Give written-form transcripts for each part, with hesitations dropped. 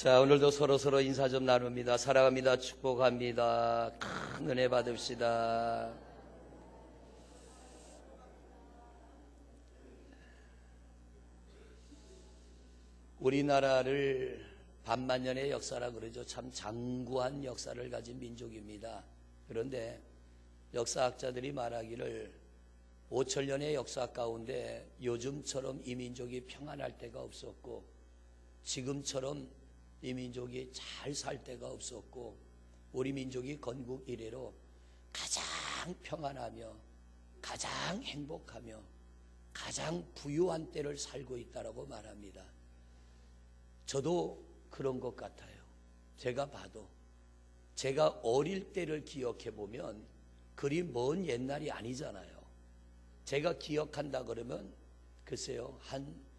자, 오늘도 서로 인사 좀 나눕니다. 사랑합니다. 축복합니다. 큰 은혜 받읍시다. 우리나라를 반만년의 역사라 그러죠. 참 장구한 역사를 가진 민족입니다. 그런데 역사학자들이 말하기를 5천년의 역사 가운데 요즘처럼 이 민족이 평안할 때가 없었고, 지금처럼 이 민족이 잘 살 때가 없었고, 우리 민족이 건국 이래로 가장 평안하며 가장 행복하며 가장 부유한 때를 살고 있다고 말합니다. 저도 그런 것 같아요. 제가 봐도 제가 어릴 때를 기억해 보면 그리 먼 옛날이 아니잖아요. 제가 기억한다 그러면 글쎄요, 한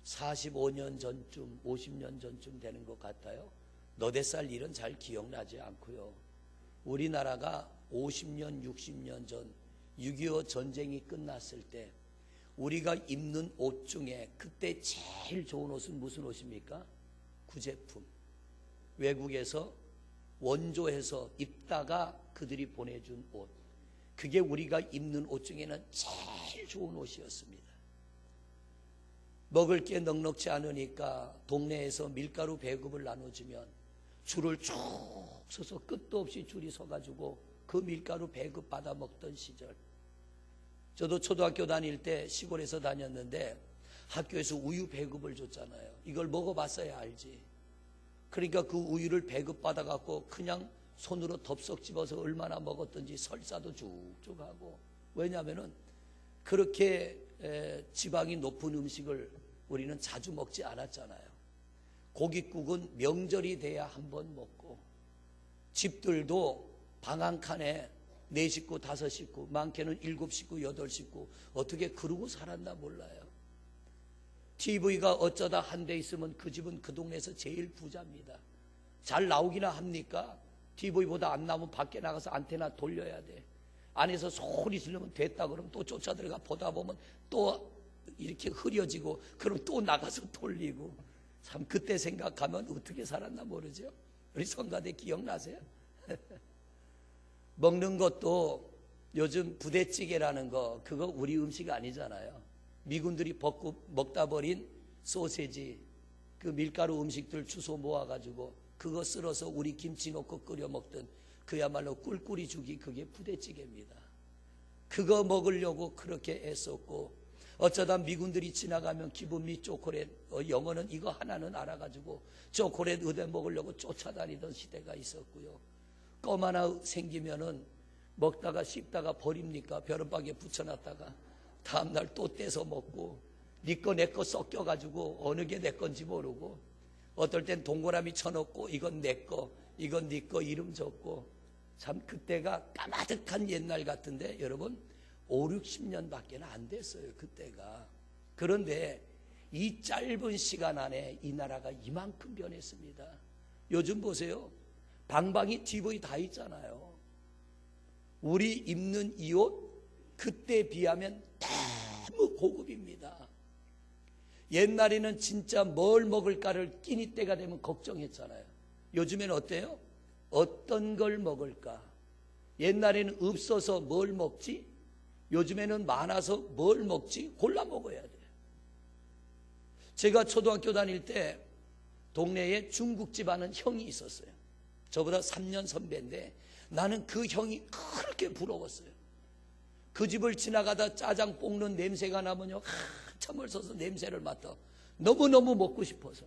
45년 전쯤, 50년 전쯤 되는 것 같아요. 너댓 살 일은 잘 기억나지 않고요. 우리나라가 50년, 60년 전 6.25 전쟁이 끝났을 때 우리가 입는 옷 중에 그때 제일 좋은 옷은 무슨 옷입니까? 구제품. 외국에서 원조해서 입다가 그들이 보내준 옷. 그게 우리가 입는 옷 중에는 제일 좋은 옷이었습니다. 먹을 게 넉넉지 않으니까 동네에서 밀가루 배급을 나눠주면 줄을 쭉 서서 끝도 없이 줄이 서가지고 그 밀가루 배급 받아 먹던 시절. 저도 초등학교 다닐 때 시골에서 다녔는데 학교에서 우유 배급을 줬잖아요. 이걸 먹어봤어야 알지. 그러니까 그 우유를 배급받아갖고 그냥 손으로 덥석 집어서 얼마나 먹었던지 설사도 쭉쭉 하고. 왜냐하면은 그렇게 지방이 높은 음식을 우리는 자주 먹지 않았잖아요. 고깃국은 명절이 돼야 한 번 먹고, 집들도 방 한 칸에 4식구, 5식구, 많게는 7식구, 8식구 어떻게 그러고 살았나 몰라요. TV가 어쩌다 한 대 있으면 그 집은 그 동네에서 제일 부자입니다. 잘 나오기나 합니까? TV보다 안 나오면 밖에 나가서 안테나 돌려야 돼. 안에서 소리 지르면 됐다 그러면 또 쫓아 들어가 보다 보면 또 이렇게 흐려지고, 그럼 또 나가서 돌리고. 참 그때 생각하면 어떻게 살았나 모르죠. 우리 성가대 기억나세요? 먹는 것도 요즘 부대찌개라는 거, 그거 우리 음식 아니잖아요. 미군들이 먹다 버린 소세지, 그 밀가루 음식들 주워 모아가지고 그거 쓸어서 우리 김치 넣고 끓여 먹던 그야말로 꿀꿀이 죽이, 그게 부대찌개입니다. 그거 먹으려고 그렇게 애썼고, 어쩌다 미군들이 지나가면 기분 및 초콜릿, 영어는 이거 하나는 알아가지고 초콜릿 얻어 먹으려고 쫓아다니던 시대가 있었고요. 껌 하나 생기면은 먹다가 씹다가 버립니까? 벼른박에 붙여놨다가 다음날 또 떼서 먹고, 니 거 내 거 섞여가지고 어느 게 내 건지 모르고, 어떨 땐 동그라미 쳐놓고 이건 내 거, 이건 니 거 이름 적고. 참 그때가 까마득한 옛날 같은데 여러분 5, 60년 밖에 안 됐어요, 그때가. 그런데 이 짧은 시간 안에 이 나라가 이만큼 변했습니다. 요즘 보세요. 방방이 TV 다 있잖아요. 우리 입는 이 옷 그때에 비하면 너무 고급입니다. 옛날에는 진짜 뭘 먹을까를 끼니 때가 되면 걱정했잖아요. 요즘엔 어때요? 어떤 걸 먹을까? 옛날에는 없어서 뭘 먹지? 요즘에는 많아서 뭘 먹지? 골라 먹어야 돼. 제가 초등학교 다닐 때 동네에 중국집 하는 형이 있었어요. 저보다 3년 선배인데 나는 그 형이 그렇게 부러웠어요. 그 집을 지나가다 짜장 볶는 냄새가 나면요, 한참을 서서 냄새를 맡아. 너무너무 먹고 싶어서.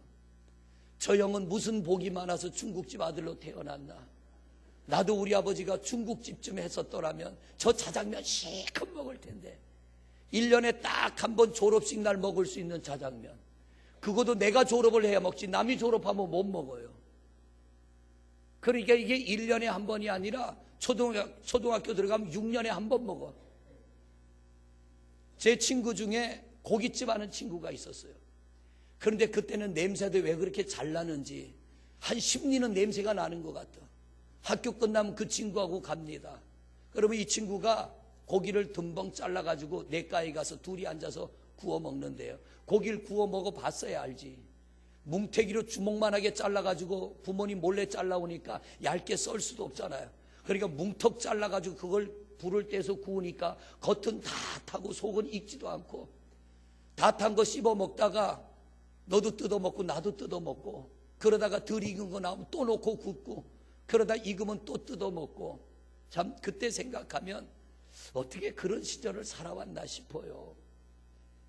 저 형은 무슨 복이 많아서 중국집 아들로 태어났나. 나도 우리 아버지가 중국집 좀 했었더라면 저 자장면 실컷 먹을 텐데. 1년에 딱 한 번 졸업식 날 먹을 수 있는 자장면. 그것도 내가 졸업을 해야 먹지, 남이 졸업하면 못 먹어요. 그러니까 이게 1년에 한 번이 아니라 초등학교 들어가면 6년에 한 번 먹어. 제 친구 중에 고깃집 하는 친구가 있었어요. 그런데 그때는 냄새도 왜 그렇게 잘 나는지 한 10리는 냄새가 나는 것 같아. 학교 끝나면 그 친구하고 갑니다. 그러면 이 친구가 고기를 듬벙 잘라가지고 냇가에 가서 둘이 앉아서 구워 먹는데요. 고기를 구워 먹어봤어야 알지. 뭉태기로 주먹만하게 잘라가지고 부모님 몰래 잘라오니까 얇게 썰 수도 없잖아요. 그러니까 뭉턱 잘라가지고 그걸 불을 떼서 구우니까 겉은 다 타고 속은 익지도 않고, 다 탄 거 씹어 먹다가 너도 뜯어 먹고 나도 뜯어 먹고, 그러다가 덜 익은 거 나오면 또 놓고 굽고, 그러다 익으면 또 뜯어 먹고. 참 그때 생각하면 어떻게 그런 시절을 살아왔나 싶어요.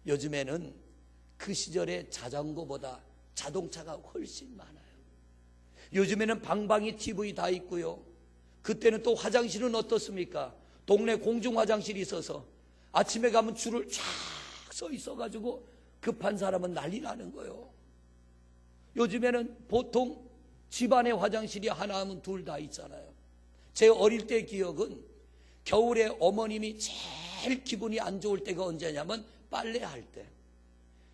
요즘에는 그 시절에 자전거보다 자동차가 훨씬 많아요. 요즘에는 방방이 TV 다 있고요. 그때는 또 화장실은 어떻습니까? 동네 공중 화장실이 있어서 아침에 가면 줄을 쫙 서 있어가지고 급한 사람은 난리 나는 거예요. 요즘에는 보통 집안에 화장실이 하나 하면 둘 다 있잖아요. 제 어릴 때 기억은 겨울에 어머님이 제일 기분이 안 좋을 때가 언제냐면 빨래할 때.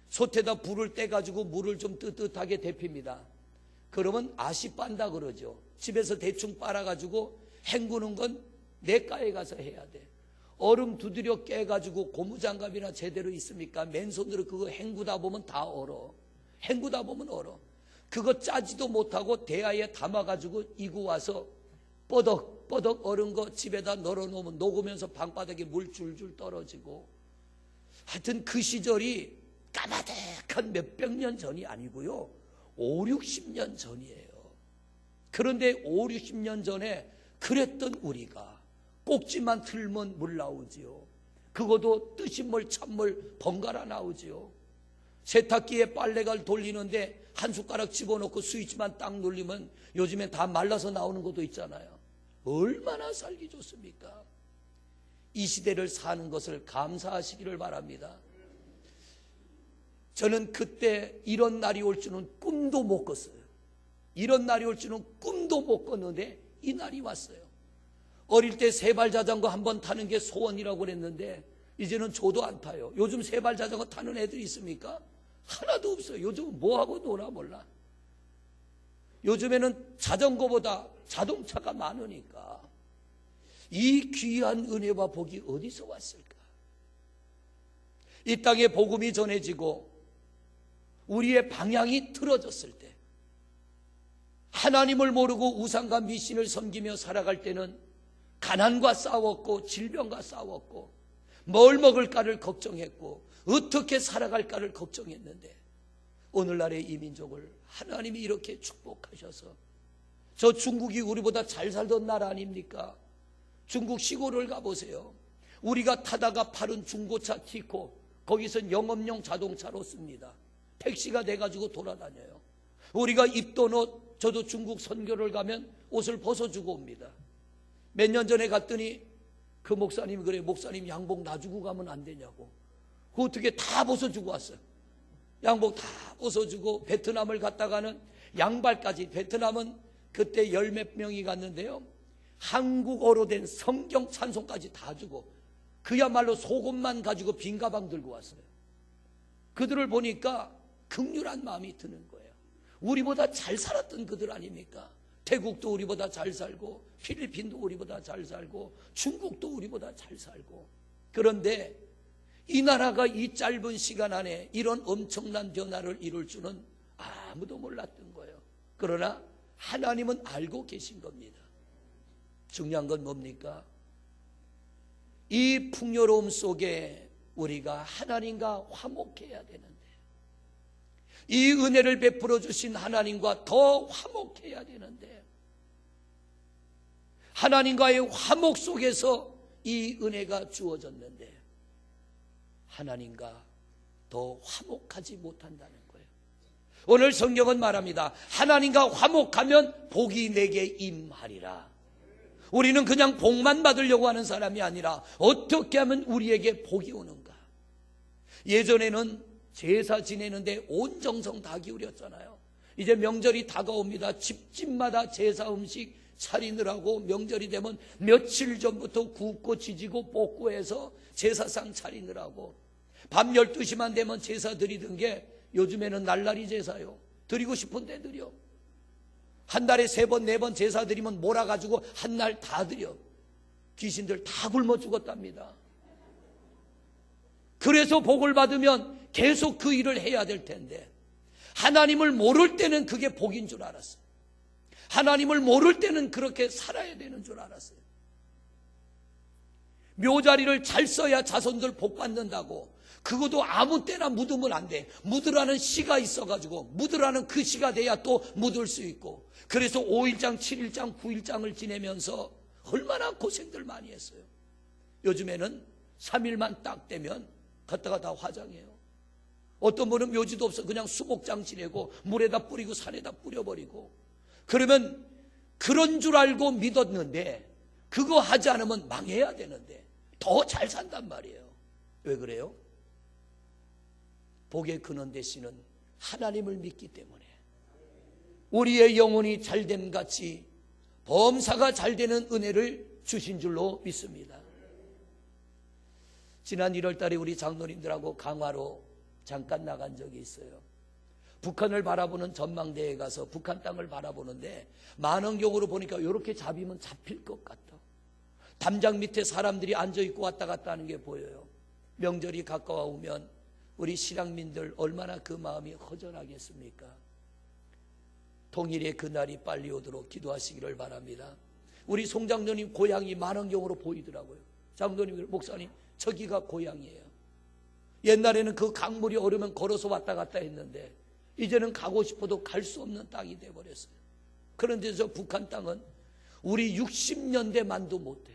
솥에다 불을 떼가지고 물을 좀 뜨뜻하게 데핍니다. 그러면 아시 빤다 그러죠. 집에서 대충 빨아가지고 헹구는 건 내과에 가서 해야 돼. 얼음 두드려 깨가지고 고무장갑이나 제대로 있습니까? 맨손으로 그거 헹구다 보면 다 얼어. 헹구다 보면 얼어. 그거 짜지도 못하고 대야에 담아가지고 이고 와서 뻐덕뻐덕 얼은 거 집에다 널어놓으면 녹으면서 방바닥에 물 줄줄 떨어지고. 하여튼 그 시절이 까마득한 몇백 년 전이 아니고요, 5, 60년 전이에요. 그런데 5, 60년 전에 그랬던 우리가 꼭지만 틀면 물 나오지요. 그것도 뜨신물 찬물 번갈아 나오지요. 세탁기에 빨래가 돌리는데 한 숟가락 집어넣고 스위치만 딱 눌리면 요즘엔 다 말라서 나오는 것도 있잖아요. 얼마나 살기 좋습니까? 이 시대를 사는 것을 감사하시기를 바랍니다. 저는 그때 이런 날이 올 줄은 꿈도 못 꿨어요. 이런 날이 올 줄은 꿈도 못 꿨는데 이 날이 왔어요. 어릴 때 세발 자전거 한번 타는 게 소원이라고 그랬는데 이제는 저도 안 타요. 요즘 세발 자전거 타는 애들이 있습니까? 하나도 없어요. 요즘은 뭐하고 노나 몰라. 요즘에는 자전거보다 자동차가 많으니까. 이 귀한 은혜와 복이 어디서 왔을까? 이 땅에 복음이 전해지고 우리의 방향이 틀어졌을 때, 하나님을 모르고 우상과 미신을 섬기며 살아갈 때는 가난과 싸웠고 질병과 싸웠고 뭘 먹을까를 걱정했고 어떻게 살아갈까를 걱정했는데, 오늘날의 이 민족을 하나님이 이렇게 축복하셔서, 저 중국이 우리보다 잘 살던 나라 아닙니까? 중국 시골을 가보세요. 우리가 타다가 파는 중고차 티코, 거기선 영업용 자동차로 씁니다. 택시가 돼가지고 돌아다녀요. 우리가 입던 옷, 저도 중국 선교를 가면 옷을 벗어주고 옵니다. 몇 년 전에 갔더니 그 목사님이 그래요. 목사님 양복 놔주고 가면 안 되냐고. 그거 어떻게 다 벗어주고 왔어요. 양복 다 벗어주고 베트남을 갔다가는 양발까지, 베트남은 그때 열 몇 명이 갔는데요, 한국어로 된 성경 찬송까지 다 주고 그야말로 속옷만 가지고 빈 가방 들고 왔어요. 그들을 보니까 긍휼한 마음이 드는 거예요. 우리보다 잘 살았던 그들 아닙니까? 태국도 우리보다 잘 살고 필리핀도 우리보다 잘 살고 중국도 우리보다 잘 살고. 그런데 이 나라가 이 짧은 시간 안에 이런 엄청난 변화를 이룰 줄은 아무도 몰랐던 거예요. 그러나 하나님은 알고 계신 겁니다. 중요한 건 뭡니까? 이 풍요로움 속에 우리가 하나님과 화목해야 되는데, 이 은혜를 베풀어 주신 하나님과 더 화목해야 되는데, 하나님과의 화목 속에서 이 은혜가 주어졌는데 하나님과 더 화목하지 못한다는 거예요. 오늘 성경은 말합니다. 하나님과 화목하면 복이 내게 임하리라. 우리는 그냥 복만 받으려고 하는 사람이 아니라 어떻게 하면 우리에게 복이 오는가. 예전에는 제사 지내는데 온 정성 다 기울였잖아요. 이제 명절이 다가옵니다. 집집마다 제사 음식 차리느라고 명절이 되면 며칠 전부터 굽고 지지고 볶고 해서 제사상 차리느라고 밤 12시만 되면 제사 드리던 게 요즘에는 날라리 제사요. 드리고 싶은데 드려. 한 달에 3번 4번 제사 드리면 몰아가지고 한 날 다 드려. 귀신들 다 굶어 죽었답니다. 그래서 복을 받으면 계속 그 일을 해야 될 텐데, 하나님을 모를 때는 그게 복인 줄 알았어요. 하나님을 모를 때는 그렇게 살아야 되는 줄 알았어요. 묘자리를 잘 써야 자손들 복 받는다고, 그것도 아무 때나 묻으면 안 돼. 묻으라는 시가 있어가지고, 묻으라는 그 시가 돼야 또 묻을 수 있고, 그래서 5일장, 7일장, 9일장을 지내면서 얼마나 고생들 많이 했어요. 요즘에는 3일만 딱 되면 갔다가 다 화장해요. 어떤 분은 묘지도 없어 그냥 수목장 지내고 물에다 뿌리고 산에다 뿌려버리고, 그러면 그런 줄 알고 믿었는데 그거 하지 않으면 망해야 되는데 더 잘 산단 말이에요. 왜 그래요? 복의 근원 되시는 하나님을 믿기 때문에 우리의 영혼이 잘됨 같이 범사가 잘 되는 은혜를 주신 줄로 믿습니다. 지난 1월 달에 우리 장로님들하고 강화로 잠깐 나간 적이 있어요. 북한을 바라보는 전망대에 가서 북한 땅을 바라보는데 만원경으로 보니까 이렇게 잡이면 잡힐 것 같다. 담장 밑에 사람들이 앉아있고 왔다 갔다 하는 게 보여요. 명절이 가까워오면 우리 신앙민들 얼마나 그 마음이 허전하겠습니까? 통일의 그날이 빨리 오도록 기도하시기를 바랍니다. 우리 송장로님 고향이 만원경으로 보이더라고요. 장로님, 목사님, 저기가 고향이에요. 옛날에는 그 강물이 오르면 걸어서 왔다 갔다 했는데 이제는 가고 싶어도 갈 수 없는 땅이 돼버렸어요. 그런데 저 북한 땅은 우리 60년대 만도 못해.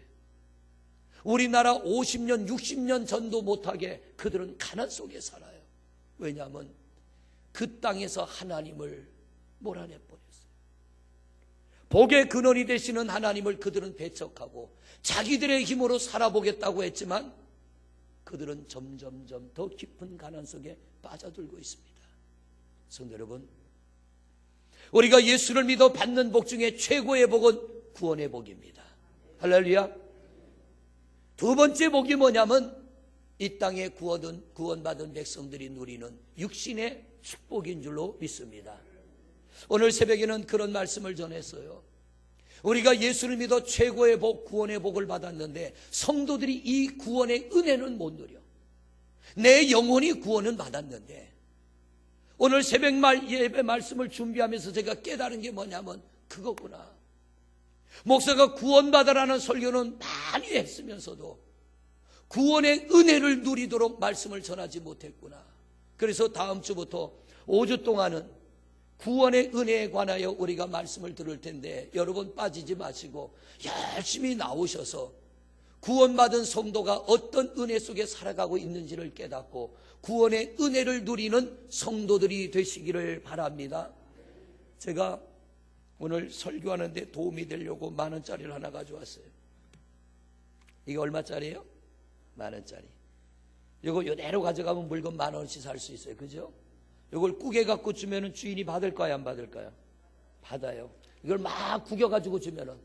우리나라 50년, 60년 전도 못하게 그들은 가난 속에 살아요. 왜냐하면 그 땅에서 하나님을 몰아내버렸어요. 복의 근원이 되시는 하나님을 그들은 배척하고 자기들의 힘으로 살아보겠다고 했지만 그들은 점점점 더 깊은 가난 속에 빠져들고 있습니다. 성도 여러분, 우리가 예수를 믿어 받는 복 중에 최고의 복은 구원의 복입니다. 할렐루야. 두 번째 복이 뭐냐면 이 땅에 구원받은 백성들이 누리는 육신의 축복인 줄로 믿습니다. 오늘 새벽에는 그런 말씀을 전했어요. 우리가 예수를 믿어 최고의 복, 구원의 복을 받았는데 성도들이 이 구원의 은혜는 못 누려. 내 영혼이 구원은 받았는데 오늘 새벽 예배 말씀을 준비하면서 제가 깨달은 게 뭐냐면 그거구나. 목사가 구원받으라는 설교는 많이 했으면서도 구원의 은혜를 누리도록 말씀을 전하지 못했구나. 그래서 다음 주부터 5주 동안은 구원의 은혜에 관하여 우리가 말씀을 들을 텐데 여러분 빠지지 마시고 열심히 나오셔서 구원받은 성도가 어떤 은혜 속에 살아가고 있는지를 깨닫고 구원의 은혜를 누리는 성도들이 되시기를 바랍니다. 제가 오늘 설교하는데 도움이 되려고 10,000원짜리를 하나 가져왔어요. 이게 얼마짜리예요? 10,000원짜리. 이거 이대로 가져가면 물건 10,000원씩 살 수 있어요. 그죠? 이걸 꾸겨 갖고 주면은 주인이 받을까요? 안 받을까요? 받아요. 이걸 막 구겨 가지고 주면은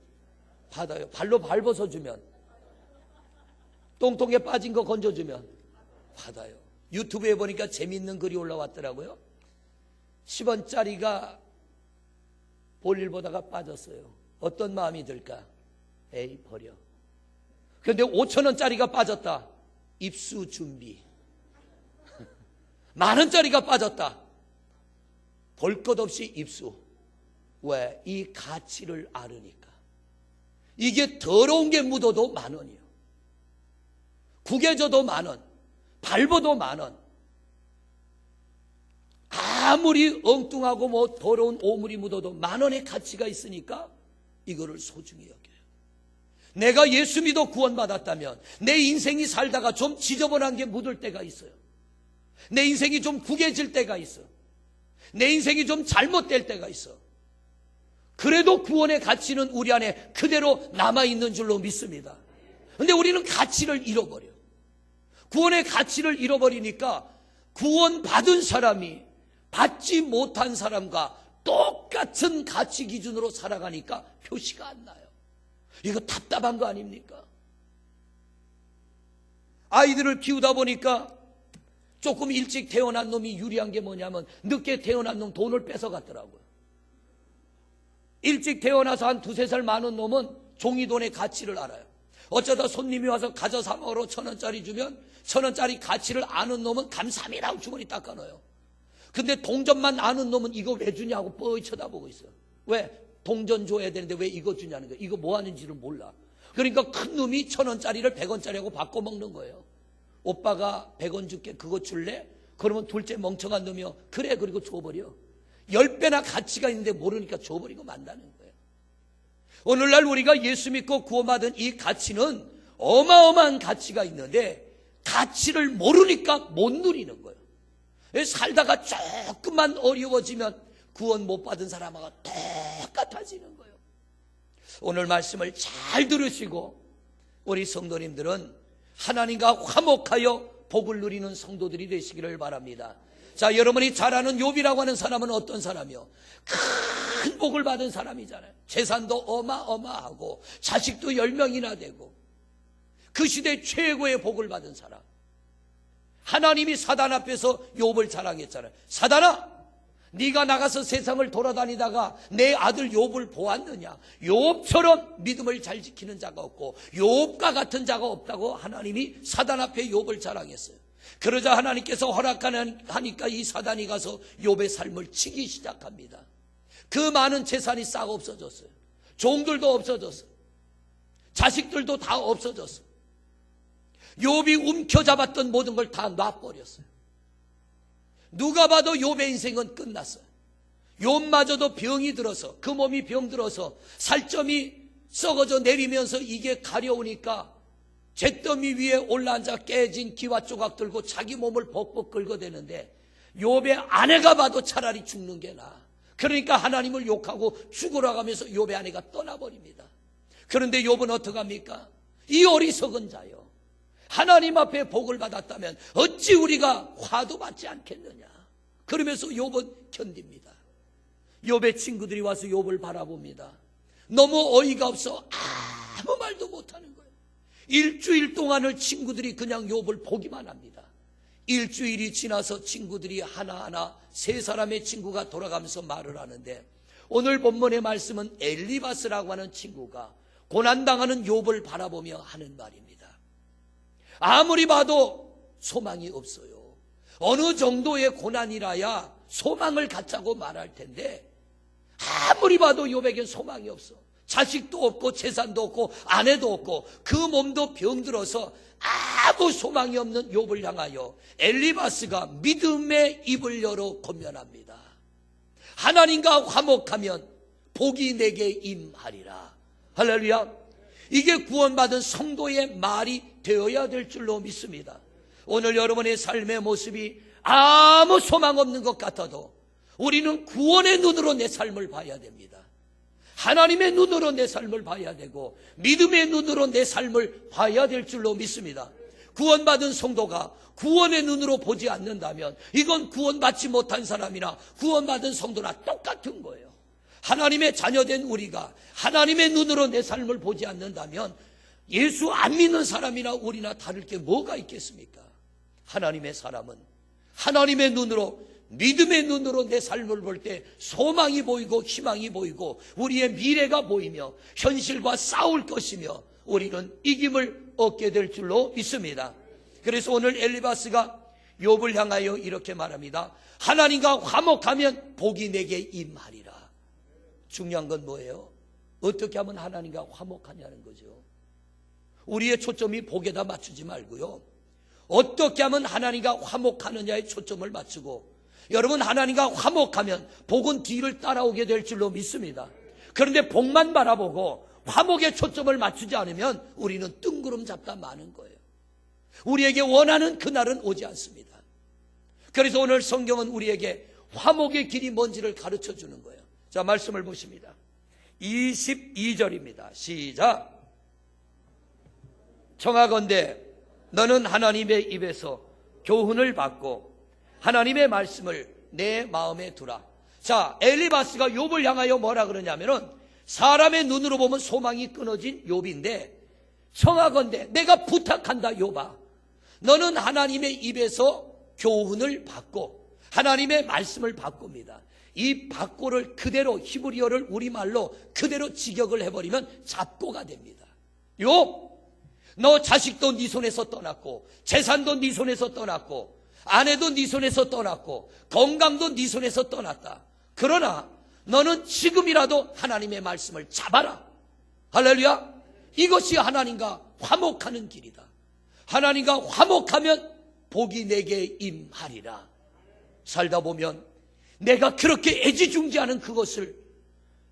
받아요. 발로 밟아서 주면, 똥통에 빠진 거 건져주면 받아요. 유튜브에 보니까 재밌는 글이 올라왔더라고요. 10원짜리가 볼일 보다가 빠졌어요. 어떤 마음이 들까? 에이, 버려. 그런데 5,000원짜리가 빠졌다. 입수 준비. 10,000원짜리가 빠졌다. 볼 것 없이 입수. 왜? 이 가치를 알으니까. 이게 더러운 게 묻어도 10,000원이요. 구겨져도 10,000원, 밟아도 10,000원. 아무리 엉뚱하고 뭐 더러운 오물이 묻어도 10,000원의 가치가 있으니까 이거를 소중히 여겨요. 내가 예수 믿어 구원받았다면 내 인생이 살다가 좀 지저분한 게 묻을 때가 있어요. 내 인생이 좀 구겨질 때가 있어. 내 인생이 좀 잘못될 때가 있어. 그래도 구원의 가치는 우리 안에 그대로 남아있는 줄로 믿습니다. 그런데 우리는 가치를 잃어버려. 구원의 가치를 잃어버리니까 구원받은 사람이 받지 못한 사람과 똑같은 가치 기준으로 살아가니까 표시가 안 나요. 이거 답답한 거 아닙니까? 아이들을 키우다 보니까 조금 일찍 태어난 놈이 유리한 게 뭐냐면 늦게 태어난 놈 돈을 뺏어갔더라고요. 일찍 태어나서 한 2-3살 많은 놈은 종이돈의 가치를 알아요. 어쩌다 손님이 와서 가져 사 먹으러 1,000원짜리 주면 1,000원짜리 가치를 아는 놈은 감사합니다 하고 주머니 닦아넣어요. 근데 동전만 아는 놈은 이거 왜 주냐고 뻔히 쳐다보고 있어. 왜? 동전 줘야 되는데 왜 이거 주냐는 거야. 이거 뭐 하는지를 몰라. 그러니까 큰 놈이 1,000원짜리를 100원짜리하고 바꿔 먹는 거예요. 오빠가 100원 줄게, 그거 줄래? 그러면 둘째 멍청한 놈이요. 그래, 그리고 줘버려. 10배나 가치가 있는데 모르니까 줘버리고 만다는 거예요. 오늘날 우리가 예수 믿고 구원받은 이 가치는 어마어마한 가치가 있는데 가치를 모르니까 못 누리는 거예요. 살다가 조금만 어려워지면 구원 못 받은 사람하고 똑같아지는 거예요. 오늘 말씀을 잘 들으시고 우리 성도님들은 하나님과 화목하여 복을 누리는 성도들이 되시기를 바랍니다. 자, 여러분이 잘 아는 욥이라고 하는 사람은 어떤 사람이요? 큰 복을 받은 사람이잖아요. 재산도 어마어마하고 자식도 10명이나 되고 그 시대 최고의 복을 받은 사람. 하나님이 사단 앞에서 욥을 자랑했잖아요. 사단아, 네가 나가서 세상을 돌아다니다가 내 아들 욥을 보았느냐? 욥처럼 믿음을 잘 지키는 자가 없고 욥과 같은 자가 없다고 하나님이 사단 앞에 욥을 자랑했어요. 그러자 하나님께서 허락하니까 이 사단이 가서 욥의 삶을 치기 시작합니다. 그 많은 재산이 싹 없어졌어요. 종들도 없어졌어요. 자식들도 다 없어졌어요. 욥이 움켜잡았던 모든 걸 다 놔버렸어요. 누가 봐도 욥의 인생은 끝났어요. 욥마저도 병이 들어서, 그 몸이 병들어서 살점이 썩어져 내리면서 이게 가려우니까 잿더미 위에 올라앉아 깨진 기와 조각 들고 자기 몸을 벅벅 긁어대는데 욥의 아내가 봐도 차라리 죽는 게 나아. 그러니까 하나님을 욕하고 죽으라고 하면서 욥의 아내가 떠나버립니다. 그런데 욥은 어떡합니까? 이 어리석은 자요. 하나님 앞에 복을 받았다면 어찌 우리가 화도 받지 않겠느냐. 그러면서 욥은 견딥니다. 욥의 친구들이 와서 욥을 바라봅니다. 너무 어이가 없어 아무 말도 못하는 거예요. 일주일 동안을 친구들이 그냥 욥을 보기만 합니다. 일주일이 지나서 친구들이 하나하나 세 사람의 친구가 돌아가면서 말을 하는데 오늘 본문의 말씀은 엘리바스라고 하는 친구가 고난당하는 욥을 바라보며 하는 말입니다. 아무리 봐도 소망이 없어요. 어느 정도의 고난이라야 소망을 갖자고 말할 텐데 아무리 봐도 욥에겐 소망이 없어. 자식도 없고 재산도 없고 아내도 없고 그 몸도 병들어서 아무 소망이 없는 욥을 향하여 엘리바스가 믿음의 입을 열어 권면합니다. 하나님과 화목하면 복이 내게 임하리라. 할렐루야. 이게 구원받은 성도의 말이 되어야 될 줄로 믿습니다. 오늘 여러분의 삶의 모습이 아무 소망 없는 것 같아도 우리는 구원의 눈으로 내 삶을 봐야 됩니다. 하나님의 눈으로 내 삶을 봐야 되고 믿음의 눈으로 내 삶을 봐야 될 줄로 믿습니다. 구원받은 성도가 구원의 눈으로 보지 않는다면 이건 구원받지 못한 사람이나 구원받은 성도나 똑같은 거예요. 하나님의 자녀된 우리가 하나님의 눈으로 내 삶을 보지 않는다면 예수 안 믿는 사람이나 우리나 다를 게 뭐가 있겠습니까? 하나님의 사람은 하나님의 눈으로 믿음의 눈으로 내 삶을 볼 때 소망이 보이고 희망이 보이고 우리의 미래가 보이며 현실과 싸울 것이며 우리는 이김을 얻게 될 줄로 믿습니다. 그래서 오늘 엘리바스가 욥을 향하여 이렇게 말합니다. 하나님과 화목하면 복이 내게 임하리라. 중요한 건 뭐예요? 어떻게 하면 하나님과 화목하냐는 거죠. 우리의 초점이 복에다 맞추지 말고요. 어떻게 하면 하나님과 화목하느냐에 초점을 맞추고 여러분 하나님과 화목하면 복은 뒤를 따라오게 될 줄로 믿습니다. 그런데 복만 바라보고 화목에 초점을 맞추지 않으면 우리는 뜬구름 잡다 마는 거예요. 우리에게 원하는 그날은 오지 않습니다. 그래서 오늘 성경은 우리에게 화목의 길이 뭔지를 가르쳐 주는 거예요. 자, 말씀을 보십니다. 22절입니다. 시작. 청하건대 너는 하나님의 입에서 교훈을 받고 하나님의 말씀을 내 마음에 두라. 자, 엘리바스가 욥을 향하여 뭐라 그러냐면은 사람의 눈으로 보면 소망이 끊어진 욥인데 청하건대 내가 부탁한다 욥아. 너는 하나님의 입에서 교훈을 받고 하나님의 말씀을 바꿉니다. 이 받고를 그대로 히브리어를 우리말로 그대로 직역을 해버리면 잡고가 됩니다. 욥, 너 자식도 네 손에서 떠났고 재산도 네 손에서 떠났고 아내도 네 손에서 떠났고 건강도 네 손에서 떠났다. 그러나 너는 지금이라도 하나님의 말씀을 잡아라. 할렐루야. 이것이 하나님과 화목하는 길이다. 하나님과 화목하면 복이 내게 임하리라. 살다 보면 내가 그렇게 애지중지하는 그것을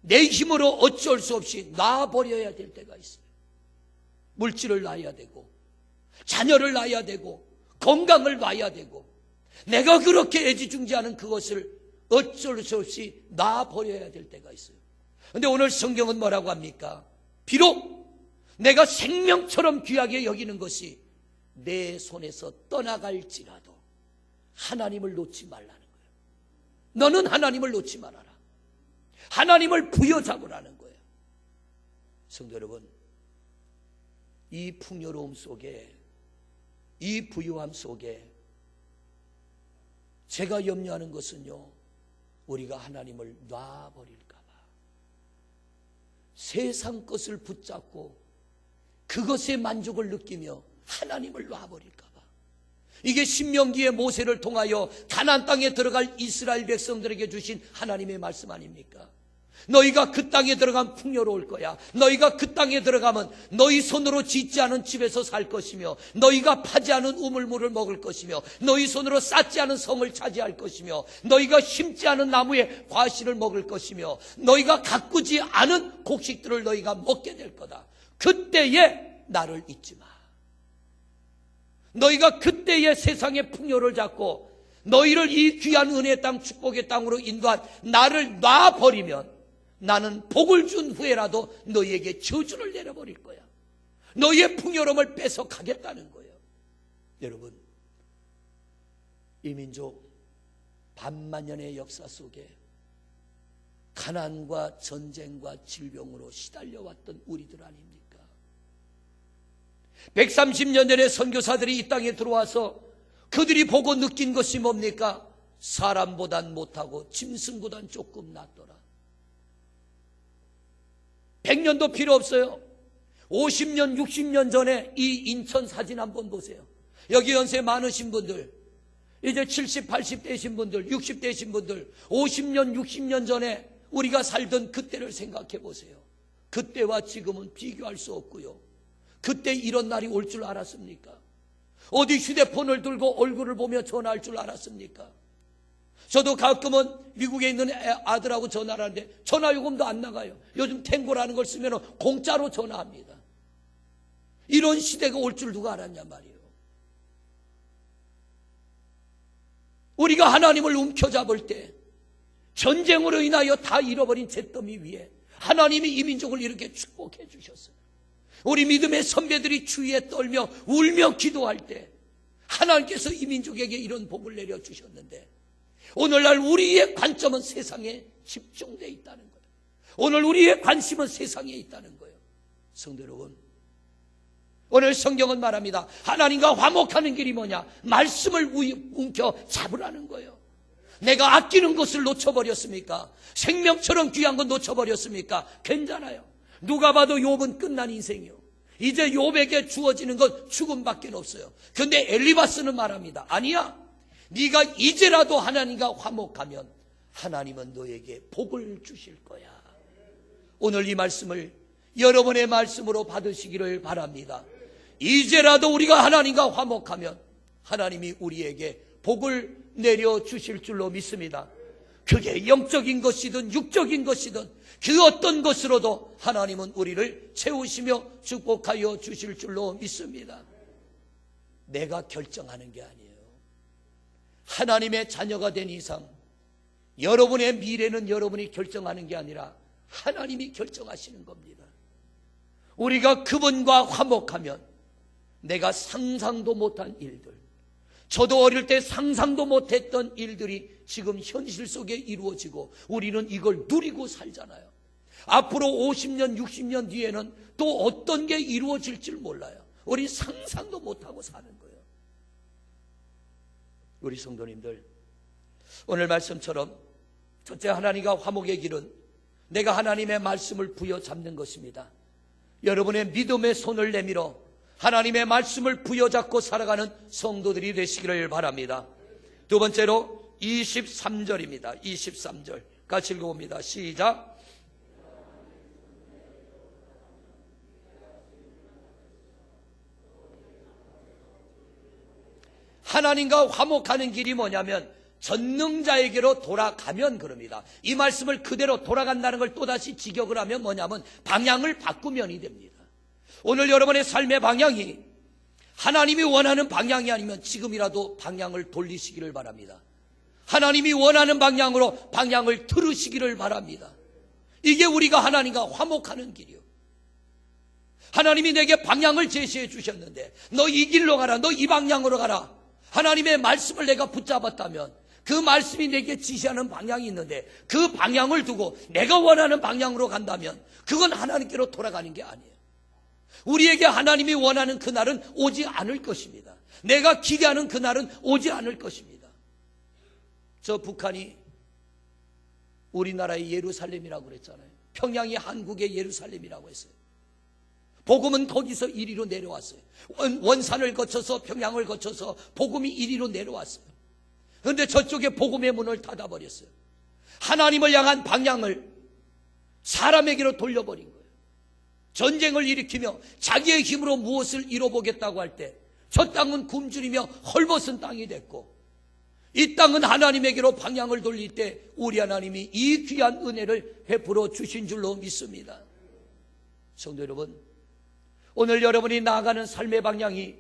내 힘으로 어쩔 수 없이 놔버려야 될 때가 있어요. 물질을 놔야 되고 자녀를 놔야 되고 건강을 놔야 되고 내가 그렇게 애지중지하는 그것을 어쩔 수 없이 놔버려야 될 때가 있어요. 그런데 오늘 성경은 뭐라고 합니까? 비록 내가 생명처럼 귀하게 여기는 것이 내 손에서 떠나갈지라도 하나님을 놓지 말라는 거예요. 너는 하나님을 놓지 말아라. 하나님을 부여잡으라는 거예요. 성도 여러분, 이 풍요로움 속에, 이 부유함 속에 제가 염려하는 것은요, 우리가 하나님을 놔버릴까 봐. 세상 것을 붙잡고 그것에 만족을 느끼며 하나님을 놔버릴까 봐. 이게 신명기의 모세를 통하여 가나안 땅에 들어갈 이스라엘 백성들에게 주신 하나님의 말씀 아닙니까? 너희가 그 땅에 들어가면 풍요로울 거야. 너희가 그 땅에 들어가면 너희 손으로 짓지 않은 집에서 살 것이며, 너희가 파지 않은 우물물을 먹을 것이며, 너희 손으로 쌓지 않은 성을 차지할 것이며, 너희가 심지 않은 나무의 과실을 먹을 것이며, 너희가 가꾸지 않은 곡식들을 너희가 먹게 될 거다. 그때에 나를 잊지 마. 너희가 그때에 세상의 풍요를 잡고 너희를 이 귀한 은혜의 땅, 축복의 땅으로 인도한 나를 놔버리면 나는 복을 준 후에라도 너희에게 저주를 내려버릴 거야. 너희의 풍요로움을 뺏어가겠다는 거예요. 여러분, 이 민족 반만년의 역사 속에 가난과 전쟁과 질병으로 시달려왔던 우리들 아닙니까? 130년 전에 선교사들이 이 땅에 들어와서 그들이 보고 느낀 것이 뭡니까? 사람보단 못하고 짐승보단 조금 낫더라. 100년도 필요 없어요. 50년, 60년 전에 이 인천 사진 한번 보세요. 여기 연세 많으신 분들, 이제 70, 80 되신 분들, 60 되신 분들, 50년, 60년 전에 우리가 살던 그때를 생각해 보세요. 그때와 지금은 비교할 수 없고요. 그때 이런 날이 올 줄 알았습니까? 어디 휴대폰을 들고 얼굴을 보며 전화할 줄 알았습니까? 저도 가끔은 미국에 있는 아들하고 전화를 하는데 전화요금도 안 나가요. 요즘 탱고라는 걸 쓰면 공짜로 전화합니다. 이런 시대가 올 줄 누가 알았냐 말이에요. 우리가 하나님을 움켜잡을 때 전쟁으로 인하여 다 잃어버린 잿더미 위에 하나님이 이 민족을 이렇게 축복해 주셨어요. 우리 믿음의 선배들이 주위에 떨며 울며 기도할 때 하나님께서 이 민족에게 이런 복을 내려주셨는데, 오늘날 우리의 관점은 세상에 집중되어 있다는 거예요. 오늘 우리의 관심은 세상에 있다는 거예요. 성도 여러분, 오늘 성경은 말합니다. 하나님과 화목하는 길이 뭐냐? 말씀을 움켜 잡으라는 거예요. 내가 아끼는 것을 놓쳐버렸습니까? 생명처럼 귀한 건 놓쳐버렸습니까? 괜찮아요. 누가 봐도 욥은 끝난 인생이요. 이제 욥에게 주어지는 건 죽음밖에 없어요. 그런데 엘리바스는 말합니다. 아니야. 네가 이제라도 하나님과 화목하면 하나님은 너에게 복을 주실 거야. 오늘 이 말씀을 여러분의 말씀으로 받으시기를 바랍니다. 이제라도 우리가 하나님과 화목하면 하나님이 우리에게 복을 내려주실 줄로 믿습니다. 그게 영적인 것이든 육적인 것이든 그 어떤 것으로도 하나님은 우리를 채우시며 축복하여 주실 줄로 믿습니다. 내가 결정하는 게 아니에요. 하나님의 자녀가 된 이상 여러분의 미래는 여러분이 결정하는 게 아니라 하나님이 결정하시는 겁니다. 우리가 그분과 화목하면 내가 상상도 못한 일들, 저도 어릴 때 상상도 못했던 일들이 지금 현실 속에 이루어지고 우리는 이걸 누리고 살잖아요. 앞으로 50년, 60년 뒤에는 또 어떤 게 이루어질지 몰라요. 우리 상상도 못하고 사는 거예요. 우리 성도님들, 오늘 말씀처럼 첫째, 하나님과 화목의 길은 내가 하나님의 말씀을 부여잡는 것입니다. 여러분의 믿음의 손을 내밀어 하나님의 말씀을 부여잡고 살아가는 성도들이 되시기를 바랍니다. 두 번째로 23절입니다. 23절 같이 읽어봅니다. 시작. 하나님과 화목하는 길이 뭐냐면 전능자에게로 돌아가면 그럽니다. 이 말씀을 그대로 돌아간다는 걸 또다시 직역을 하면 뭐냐면 방향을 바꾸면이 됩니다. 오늘 여러분의 삶의 방향이 하나님이 원하는 방향이 아니면 지금이라도 방향을 돌리시기를 바랍니다. 하나님이 원하는 방향으로 방향을 틀으시기를 바랍니다. 이게 우리가 하나님과 화목하는 길이요. 하나님이 내게 방향을 제시해 주셨는데 너 이 길로 가라, 너 이 방향으로 가라. 하나님의 말씀을 내가 붙잡았다면 그 말씀이 내게 지시하는 방향이 있는데 그 방향을 두고 내가 원하는 방향으로 간다면 그건 하나님께로 돌아가는 게 아니에요. 우리에게 하나님이 원하는 그날은 오지 않을 것입니다. 내가 기대하는 그날은 오지 않을 것입니다. 저 북한이 우리나라의 예루살렘이라고 그랬잖아요. 평양이 한국의 예루살렘이라고 했어요. 복음은 거기서 이리로 내려왔어요. 원산을 거쳐서 평양을 거쳐서 복음이 이리로 내려왔어요. 그런데 저쪽에 복음의 문을 닫아버렸어요. 하나님을 향한 방향을 사람에게로 돌려버린 거예요. 전쟁을 일으키며 자기의 힘으로 무엇을 이뤄보겠다고 할 때 저 땅은 굶주리며 헐벗은 땅이 됐고 이 땅은 하나님에게로 방향을 돌릴 때 우리 하나님이 이 귀한 은혜를 베풀어 주신 줄로 믿습니다. 성도 여러분, 오늘 여러분이 나아가는 삶의 방향이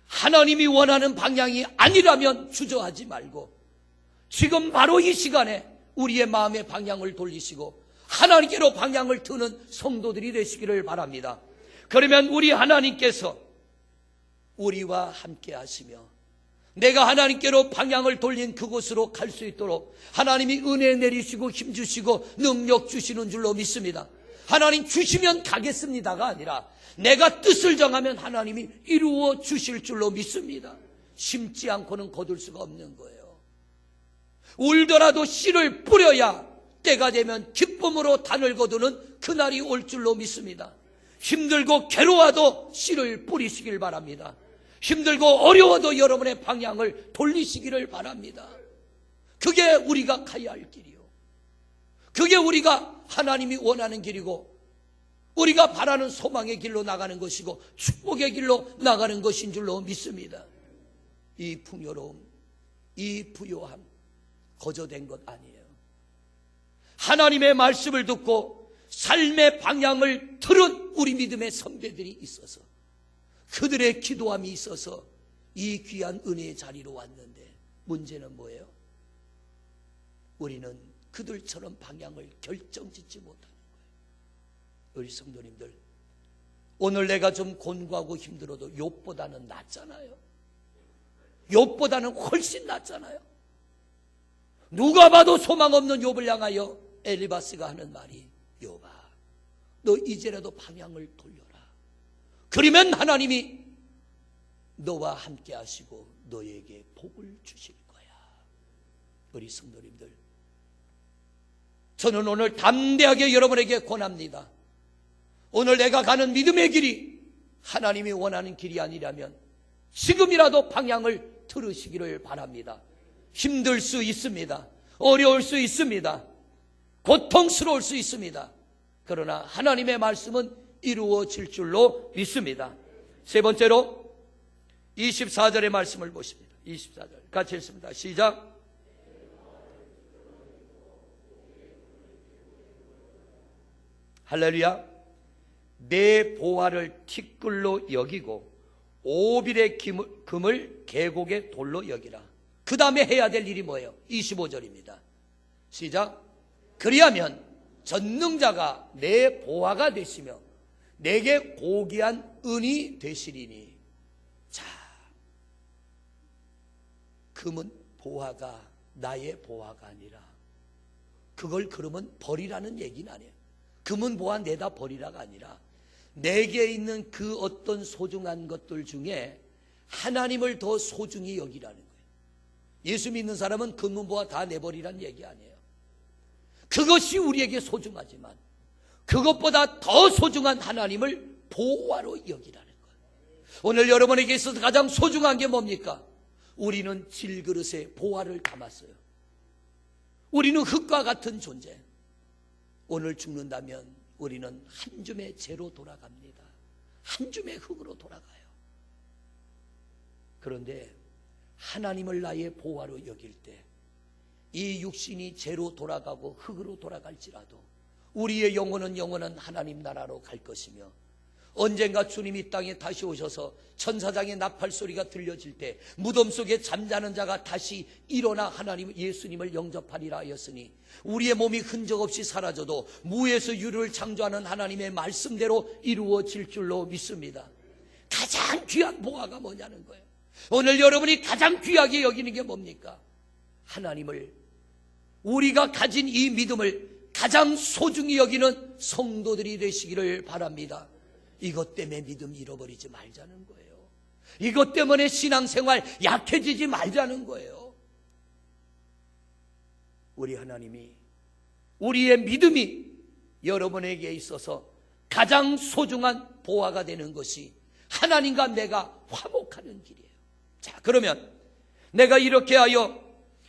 하나님이 원하는 방향이 아니라면 주저하지 말고 지금 바로 이 시간에 우리의 마음의 방향을 돌리시고 하나님께로 방향을 트는 성도들이 되시기를 바랍니다. 그러면 우리 하나님께서 우리와 함께 하시며 내가 하나님께로 방향을 돌린 그곳으로 갈 수 있도록 하나님이 은혜 내리시고 힘주시고 능력 주시는 줄로 믿습니다. 하나님 주시면 가겠습니다가 아니라 내가 뜻을 정하면 하나님이 이루어 주실 줄로 믿습니다. 심지 않고는 거둘 수가 없는 거예요. 울더라도 씨를 뿌려야 때가 되면 기쁨으로 단을 거두는 그날이 올 줄로 믿습니다. 힘들고 괴로워도 씨를 뿌리시길 바랍니다. 힘들고 어려워도 여러분의 방향을 돌리시기를 바랍니다. 그게 우리가 가야 할 길이요. 그게 우리가 하나님이 원하는 길이고 우리가 바라는 소망의 길로 나가는 것이고 축복의 길로 나가는 것인 줄로 믿습니다. 이 풍요로움, 이 부요함 거저된 것 아니에요. 하나님의 말씀을 듣고 삶의 방향을 틀은 우리 믿음의 선배들이 있어서 그들의 기도함이 있어서 이 귀한 은혜의 자리로 왔는데 문제는 뭐예요? 우리는 그들처럼 방향을 결정짓지 못하는 거예요. 우리 성도님들, 오늘 내가 좀 곤고하고 힘들어도 욥보다는 낫잖아요. 욥보다는 훨씬 낫잖아요. 누가 봐도 소망 없는 욥을 향하여 엘리바스가 하는 말이 욥아, 너 이제라도 방향을 돌려라. 그러면 하나님이 너와 함께 하시고 너에게 복을 주실 거야. 우리 성도님들, 저는 오늘 담대하게 여러분에게 권합니다. 오늘 내가 가는 믿음의 길이 하나님이 원하는 길이 아니라면 지금이라도 방향을 들으시기를 바랍니다. 힘들 수 있습니다. 어려울 수 있습니다. 고통스러울 수 있습니다. 그러나 하나님의 말씀은 이루어질 줄로 믿습니다. 세 번째로 24절의 말씀을 보십니다. 24절 같이 읽습니다. 시작. 할렐루야. 내 보화를 티끌로 여기고 오빌의 금을 계곡의 돌로 여기라. 그 다음에 해야 될 일이 뭐예요? 25절입니다. 시작. 그리하면 전능자가 내 보화가 되시며 내게 고귀한 은이 되시리니. 자, 금은 보화가 나의 보화가 아니라 그걸 그러면 버리라는 얘기는 아니에요. 금은 보화 내다 버리라가 아니라 내게 있는 그 어떤 소중한 것들 중에 하나님을 더 소중히 여기라는 거예요. 예수 믿는 사람은 금은 보화 다 내버리라는 얘기 아니에요. 그것이 우리에게 소중하지만 그것보다 더 소중한 하나님을 보화로 여기라는 거예요. 오늘 여러분에게 있어서 가장 소중한 게 뭡니까? 우리는 질그릇에 보화를 담았어요. 우리는 흙과 같은 존재. 오늘 죽는다면 우리는 한 줌의 재로 돌아갑니다. 한 줌의 흙으로 돌아가요. 그런데 하나님을 나의 보화로 여길 때 이 육신이 재로 돌아가고 흙으로 돌아갈지라도 우리의 영혼은 영원한 하나님 나라로 갈 것이며, 언젠가 주님이 이 땅에 다시 오셔서 천사장의 나팔 소리가 들려질 때 무덤 속에 잠자는 자가 다시 일어나 하나님 예수님을 영접하리라 하였으니, 우리의 몸이 흔적 없이 사라져도 무에서 유를 창조하는 하나님의 말씀대로 이루어질 줄로 믿습니다. 가장 귀한 보화가 뭐냐는 거예요. 오늘 여러분이 가장 귀하게 여기는 게 뭡니까? 하나님을, 우리가 가진 이 믿음을 가장 소중히 여기는 성도들이 되시기를 바랍니다. 이것 때문에 믿음 잃어버리지 말자는 거예요. 이것 때문에 신앙생활 약해지지 말자는 거예요. 우리 하나님이, 우리의 믿음이 여러분에게 있어서 가장 소중한 보화가 되는 것이 하나님과 내가 화목하는 길이에요. 자, 그러면 내가 이렇게 하여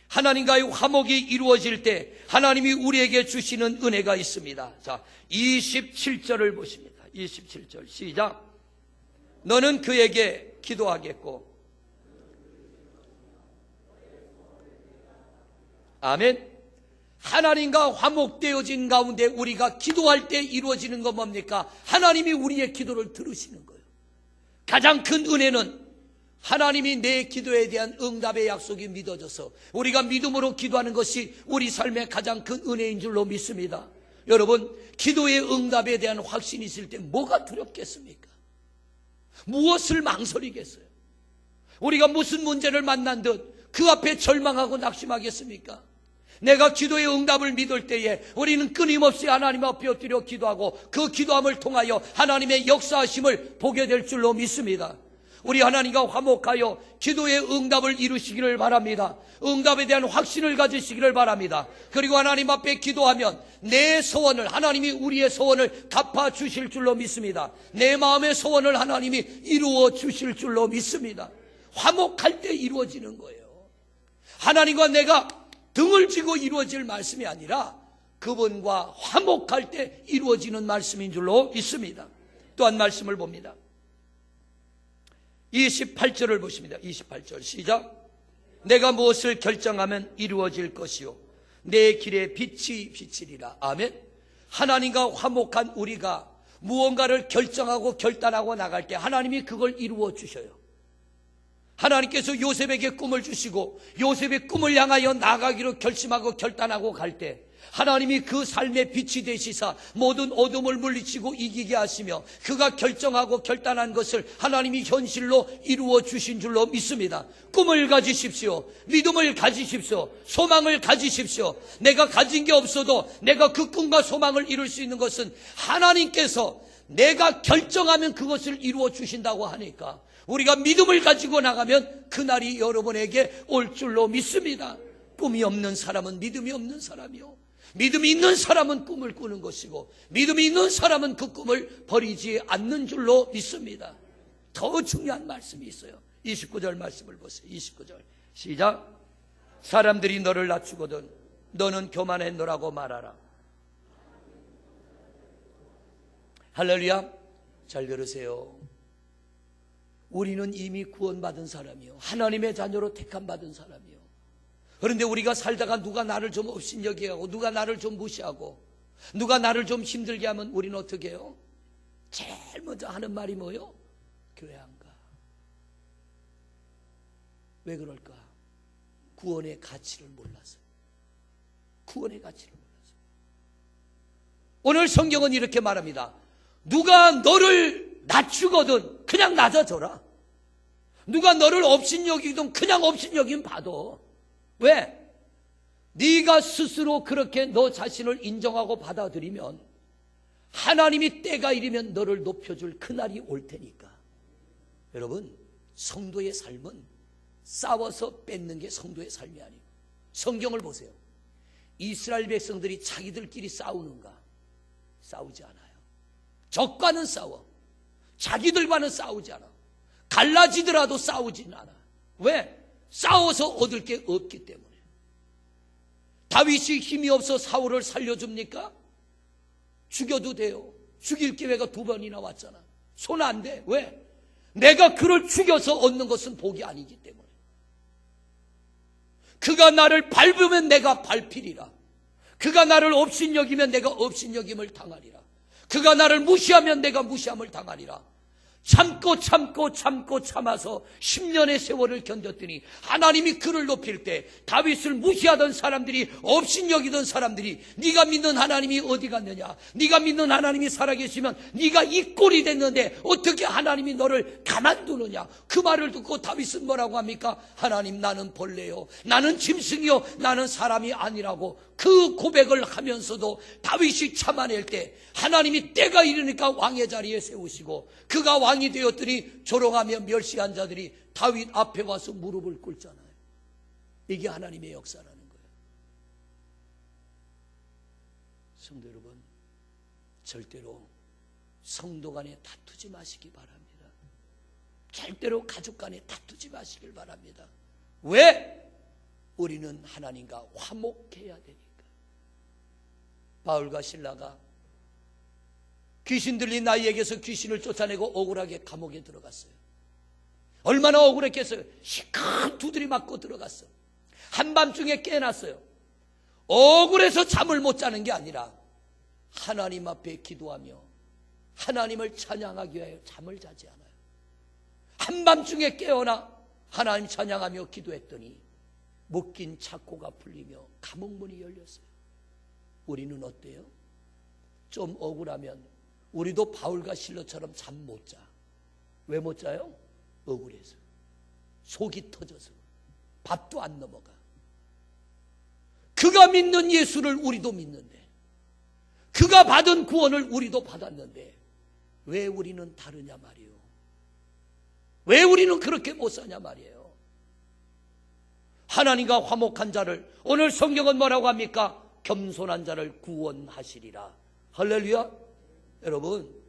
하나님과의 화목이 이루어질 때 하나님이 우리에게 주시는 은혜가 있습니다. 자, 27절을 보십니다. 27절 시작. 너는 그에게 기도하겠고, 아멘. 하나님과 화목되어진 가운데 우리가 기도할 때 이루어지는 건 뭡니까? 하나님이 우리의 기도를 들으시는 거예요. 가장 큰 은혜는 하나님이 내 기도에 대한 응답의 약속이 믿어져서 우리가 믿음으로 기도하는 것이 우리 삶의 가장 큰 은혜인 줄로 믿습니다. 여러분, 기도의 응답에 대한 확신이 있을 때 뭐가 두렵겠습니까? 무엇을 망설이겠어요? 우리가 무슨 문제를 만난 듯 그 앞에 절망하고 낙심하겠습니까? 내가 기도의 응답을 믿을 때에 우리는 끊임없이 하나님 앞에 엎드려 기도하고 그 기도함을 통하여 하나님의 역사하심을 보게 될 줄로 믿습니다. 우리 하나님과 화목하여 기도의 응답을 이루시기를 바랍니다. 응답에 대한 확신을 가지시기를 바랍니다. 그리고 하나님 앞에 기도하면 내 소원을, 하나님이 우리의 소원을 갚아주실 줄로 믿습니다. 내 마음의 소원을 하나님이 이루어 주실 줄로 믿습니다. 화목할 때 이루어지는 거예요. 하나님과 내가 등을 지고 이루어질 말씀이 아니라 그분과 화목할 때 이루어지는 말씀인 줄로 믿습니다. 또 한 말씀을 봅니다. 28절을 보십니다. 28절 시작. 내가 무엇을 결정하면 이루어질 것이요 내 길에 빛이 비치리라. 아멘. 하나님과 화목한 우리가 무언가를 결정하고 결단하고 나갈 때 하나님이 그걸 이루어 주셔요. 하나님께서 요셉에게 꿈을 주시고 요셉의 꿈을 향하여 나가기로 결심하고 결단하고 갈 때 하나님이 그 삶의 빛이 되시사 모든 어둠을 물리치고 이기게 하시며 그가 결정하고 결단한 것을 하나님이 현실로 이루어 주신 줄로 믿습니다. 꿈을 가지십시오. 믿음을 가지십시오. 소망을 가지십시오. 내가 가진 게 없어도 내가 그 꿈과 소망을 이룰 수 있는 것은 하나님께서 내가 결정하면 그것을 이루어 주신다고 하니까 우리가 믿음을 가지고 나가면 그날이 여러분에게 올 줄로 믿습니다. 꿈이 없는 사람은 믿음이 없는 사람이요, 믿음이 있는 사람은 꿈을 꾸는 것이고 믿음이 있는 사람은 그 꿈을 버리지 않는 줄로 믿습니다. 더 중요한 말씀이 있어요. 29절 말씀을 보세요. 29절 시작. 사람들이 너를 낮추거든 너는 교만했노라고 말하라. 할렐루야. 잘 들으세요. 우리는 이미 구원받은 사람이요, 하나님의 자녀로 택함받은 사람이요. 그런데 우리가 살다가 누가 나를 좀 업신여기하고 누가 나를 좀 무시하고 누가 나를 좀 힘들게 하면 우리는 어떻게 해요? 제일 먼저 하는 말이 뭐요? 교회 안 가. 왜 그럴까? 구원의 가치를 몰라서. 구원의 가치를 몰라서. 오늘 성경은 이렇게 말합니다. 누가 너를 낮추거든 그냥 낮아져라. 누가 너를 업신여기든 그냥 업신여기면 봐도. 왜? 네가 스스로 그렇게 너 자신을 인정하고 받아들이면 하나님이 때가 이르면 너를 높여줄 그날이 올 테니까. 여러분, 성도의 삶은 싸워서 뺏는 게 성도의 삶이 아니고, 성경을 보세요. 이스라엘 백성들이 자기들끼리 싸우는가? 싸우지 않아요. 적과는 싸워. 자기들과는 싸우지 않아. 갈라지더라도 싸우진 않아. 왜? 싸워서 얻을 게 없기 때문에. 다윗이 힘이 없어 사울을 살려줍니까? 죽여도 돼요. 죽일 기회가 2번이나 왔잖아. 손 안 돼. 왜? 내가 그를 죽여서 얻는 것은 복이 아니기 때문에. 그가 나를 밟으면 내가 밟히리라. 그가 나를 업신여기면 내가 업신여김을 당하리라. 그가 나를 무시하면 내가 무시함을 당하리라. 참고 참아서 10년의 세월을 견뎠더니 하나님이 그를 높일 때 다윗을 무시하던 사람들이, 업신여기던 사람들이, 네가 믿는 하나님이 어디 갔느냐, 네가 믿는 하나님이 살아계시면 네가 이 꼴이 됐는데 어떻게 하나님이 너를 가만두느냐, 그 말을 듣고 다윗은 뭐라고 합니까? 하나님, 나는 벌레요, 나는 짐승이요, 나는 사람이 아니라고 그 고백을 하면서도 다윗이 참아낼 때 하나님이 때가 이르니까 왕의 자리에 세우시고, 그가 왕이 되었더니 조롱하며 멸시한 자들이 다윗 앞에 와서 무릎을 꿇잖아요. 이게 하나님의 역사라는 거예요. 성도 여러분, 절대로 성도 간에 다투지 마시기 바랍니다. 절대로 가족 간에 다투지 마시길 바랍니다. 왜? 우리는 하나님과 화목해야 되니까. 바울과 실라가 귀신 들린 나이에게서 귀신을 쫓아내고 억울하게 감옥에 들어갔어요. 얼마나 억울했겠어요. 시큰 두드리 맞고 들어갔어. 한밤중에 깨어났어요. 억울해서 잠을 못 자는 게 아니라 하나님 앞에 기도하며 하나님을 찬양하기 위하여 잠을 자지 않아요. 한밤중에 깨어나 하나님 찬양하며 기도했더니 묶인 착고가 풀리며 감옥문이 열렸어요. 우리는 어때요? 좀 억울하면 우리도 바울과 실로처럼 잠 못 자. 왜 못 자요? 억울해서, 속이 터져서, 밥도 안 넘어가. 그가 믿는 예수를 우리도 믿는데, 그가 받은 구원을 우리도 받았는데 왜 우리는 다르냐 말이에요. 왜 우리는 그렇게 못 사냐 말이에요. 하나님과 화목한 자를, 오늘 성경은 뭐라고 합니까? 겸손한 자를 구원하시리라. 할렐루야. 여러분,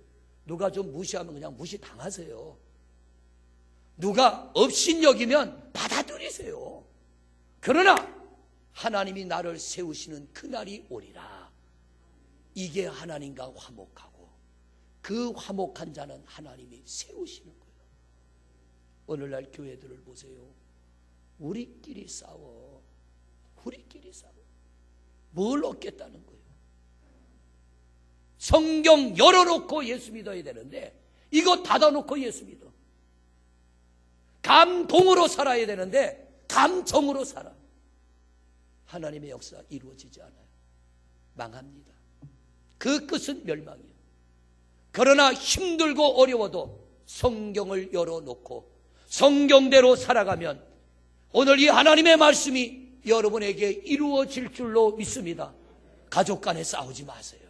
누가 좀 무시하면 그냥 무시당하세요. 누가 업신여기면 받아들이세요. 그러나 하나님이 나를 세우시는 그날이 오리라. 이게 하나님과 화목하고, 그 화목한 자는 하나님이 세우시는 거예요. 오늘날 교회들을 보세요. 우리끼리 싸워. 우리끼리 싸워. 뭘 얻겠다는 거예요? 성경 열어놓고 예수 믿어야 되는데 이거 닫아놓고 예수 믿어. 감동으로 살아야 되는데 감정으로 살아. 하나님의 역사 이루어지지 않아요. 망합니다. 그 끝은 멸망이에요. 그러나 힘들고 어려워도 성경을 열어놓고 성경대로 살아가면 오늘 이 하나님의 말씀이 여러분에게 이루어질 줄로 믿습니다. 가족 간에 싸우지 마세요.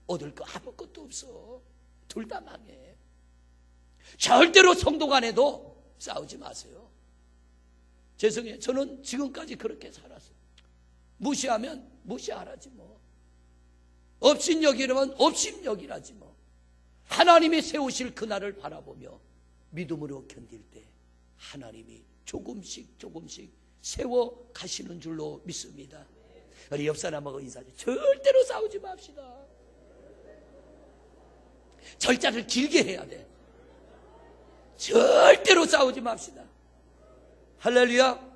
얻을 거 아무것도 없어. 둘 다 망해. 절대로 성도 간에도 싸우지 마세요. 죄송해요. 저는 지금까지 그렇게 살았어요. 무시하면 무시하라지 뭐. 업신여기라면 업신여기라지 뭐. 하나님이 세우실 그날을 바라보며 믿음으로 견딜 때 하나님이 조금씩 세워 가시는 줄로 믿습니다. 우리 옆 사람하고 인사하죠. 절대로 싸우지 맙시다. 절자를 길게 해야 돼. 절대로 싸우지 맙시다. 할렐루야.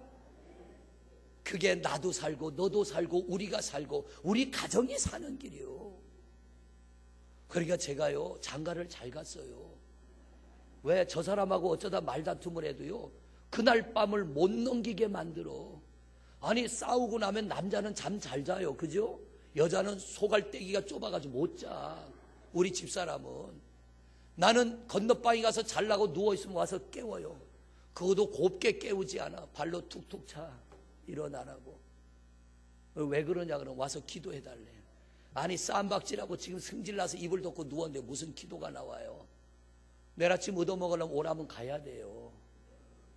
그게 나도 살고 너도 살고 우리가 살고 우리 가정이 사는 길이요. 그러니까 제가요 장가를 잘 갔어요. 왜? 저 사람하고 어쩌다 말다툼을 해도요 그날 밤을 못 넘기게 만들어. 아니 싸우고 나면 남자는 잠 잘 자요. 그죠? 여자는 소갈대기가 좁아가지고 못 자. 우리 집사람은. 나는 건너방에 가서 잘라고 누워있으면 와서 깨워요. 그것도 곱게 깨우지 않아. 발로 툭툭 차. 일어나라고. 왜 그러냐 그러면 와서 기도해달래. 아니 쌈박질하고 지금 승질나서 이불 덮고 누웠는데 무슨 기도가 나와요. 내일 아침 얻어먹으려면 오라면 가야 돼요.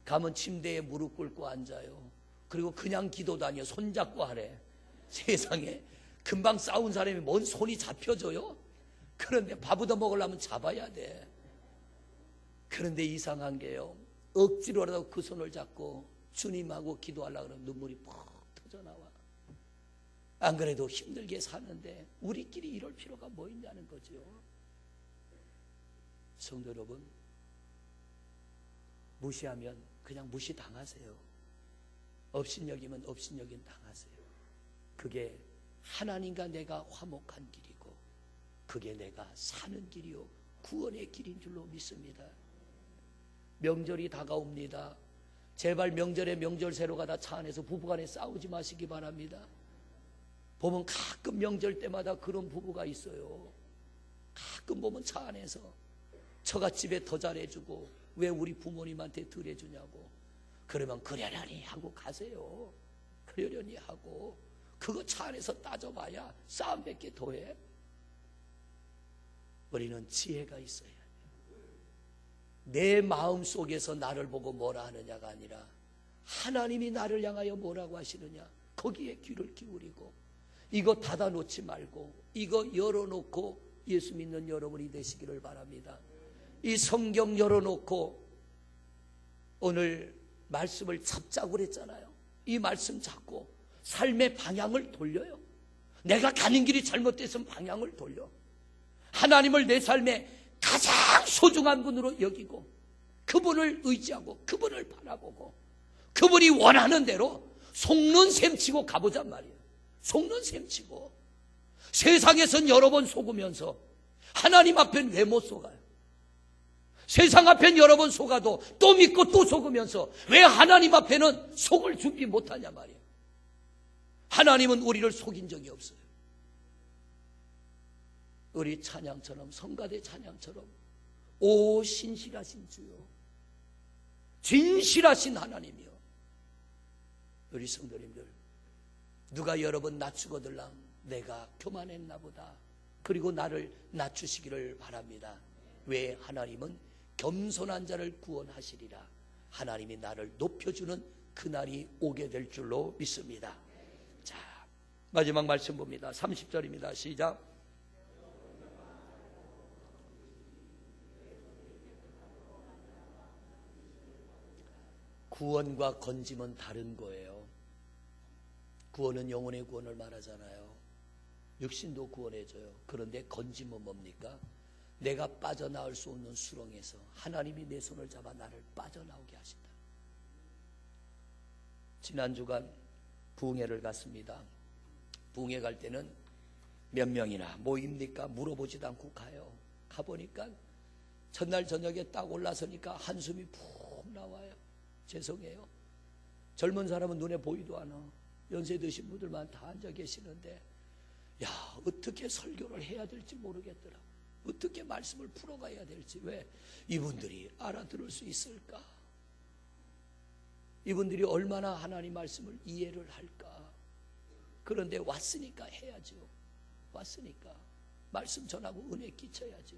가면 침대에 무릎 꿇고 앉아요. 그리고 그냥 기도도 아니에요. 손잡고 하래. 세상에 금방 싸운 사람이 뭔 손이 잡혀져요? 그런데 밥 얻어먹으려면 잡아야 돼. 그런데 이상한 게요 억지로라도 그 손을 잡고 주님하고 기도하려고 그러면 눈물이 푹 터져나와. 안 그래도 힘들게 사는데 우리끼리 이럴 필요가 뭐 있냐는 거죠. 성도 여러분, 무시하면 그냥 무시당하세요. 업신여기면 업신여긴 당하세요. 그게 하나님과 내가 화목한 길이고 그게 내가 사는 길이요 구원의 길인 줄로 믿습니다. 명절이 다가옵니다. 제발 명절에 명절새로 가다 차 안에서 부부간에 싸우지 마시기 바랍니다. 보면 가끔 명절 때마다 그런 부부가 있어요. 가끔 보면 차 안에서 처갓집에 더 잘해주고 왜 우리 부모님한테 덜 해주냐고. 그러면 그러려니 하고 가세요. 그러려니 하고 그거 차 안에서 따져봐야 싸움밖에 더해. 우리는 지혜가 있어야 해요. 내 마음 속에서 나를 보고 뭐라 하느냐가 아니라 하나님이 나를 향하여 뭐라고 하시느냐, 거기에 귀를 기울이고 이거 닫아놓지 말고 이거 열어놓고 예수 믿는 여러분이 되시기를 바랍니다. 이 성경 열어놓고 오늘 말씀을 잡자고 그랬잖아요. 이 말씀 잡고 삶의 방향을 돌려요. 내가 가는 길이 잘못됐으면 방향을 돌려. 하나님을 내 삶에 가장 소중한 분으로 여기고 그분을 의지하고 그분을 바라보고 그분이 원하는 대로 속는 셈치고 가보잔 말이에요. 속는 셈치고. 세상에선 여러 번 속으면서 하나님 앞엔 왜 못 속아요? 세상 앞엔 여러 번 속아도 또 믿고 또 속으면서 왜 하나님 앞에는 속을 준비 못하냐 말이에요. 하나님은 우리를 속인 적이 없어요. 우리 찬양처럼, 성가대 찬양처럼 오 신실하신 주요, 진실하신 하나님이요. 우리 성도님들, 누가 여러 번 낮추거들랑 내가 교만했나 보다. 그리고 나를 낮추시기를 바랍니다. 왜? 하나님은 겸손한 자를 구원하시리라. 하나님이 나를 높여주는 그날이 오게 될 줄로 믿습니다. 자, 마지막 말씀 봅니다. 30절입니다. 시작. 구원과 건짐은 다른 거예요. 구원은 영혼의 구원을 말하잖아요. 육신도 구원해줘요. 그런데 건짐은 뭡니까? 내가 빠져나올 수 없는 수렁에서 하나님이 내 손을 잡아 나를 빠져나오게 하신다. 지난 주간 부흥회를 갔습니다. 부흥회 갈 때는 몇 명이나 모입니까? 물어보지도 않고 가요. 가보니까 전날 저녁에 딱 올라서니까 한숨이 푹 나와요. 죄송해요. 젊은 사람은 눈에 보이도 않아. 연세 드신 분들만 다 앉아 계시는데, 야, 어떻게 설교를 해야 될지 모르겠더라. 어떻게 말씀을 풀어가야 될지. 왜? 이분들이 알아들을 수 있을까? 이분들이 얼마나 하나님 말씀을 이해를 할까? 그런데 왔으니까 해야죠. 왔으니까 말씀 전하고 은혜 끼쳐야죠.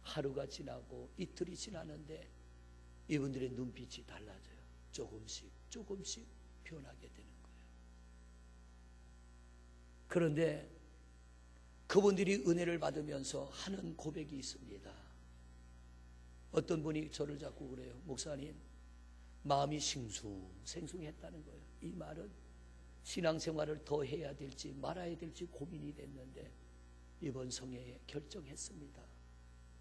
하루가 지나고 이틀이 지나는데 이분들의 눈빛이 달라져요. 조금씩 조금씩 변하게 되는 거예요. 그런데 그분들이 은혜를 받으면서 하는 고백이 있습니다. 어떤 분이 저를 자꾸 그래요. 목사님, 마음이 싱숭생숭했다는 거예요. 이 말은 신앙생활을 더 해야 될지 말아야 될지 고민이 됐는데 이번 성회에 결정했습니다.